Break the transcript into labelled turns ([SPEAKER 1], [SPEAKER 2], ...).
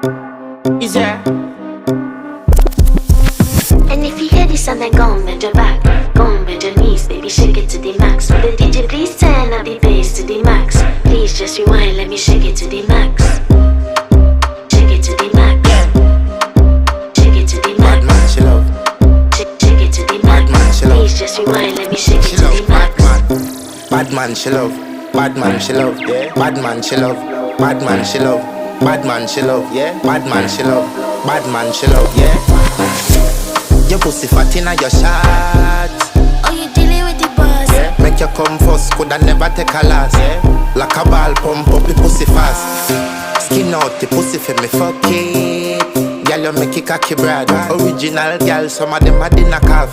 [SPEAKER 1] Is there?
[SPEAKER 2] And if you hear this and then go on bend your back, go on bend your knees, baby, shake it to the max. Will the DJ please turn up the bass to the max? Please just rewind, let me shake it to the max. Shake it to the max. Shake it to the max.
[SPEAKER 3] Bad man, she love.
[SPEAKER 2] Shake it to the max.
[SPEAKER 3] Bad man, she love.
[SPEAKER 2] Please just rewind, let me shake it
[SPEAKER 3] She
[SPEAKER 2] to
[SPEAKER 3] love
[SPEAKER 2] the max.
[SPEAKER 3] bad man, she love. Bad man, she love. Yeah. Bad man, she love. Bad man, she love. Bad man, she love. Yeah. Bad man, she love. Bad man, she love. Yeah. Your pussy fat inna your shot.
[SPEAKER 2] Oh, you dealing with the boss?
[SPEAKER 3] Yeah. Make you come first, coulda never take a last. Yeah. Like a ball pump up the pussy fast. Skin out the pussy for me fuck it. Girl, you make it cocky brad. Original girl, some of them a dinner calf.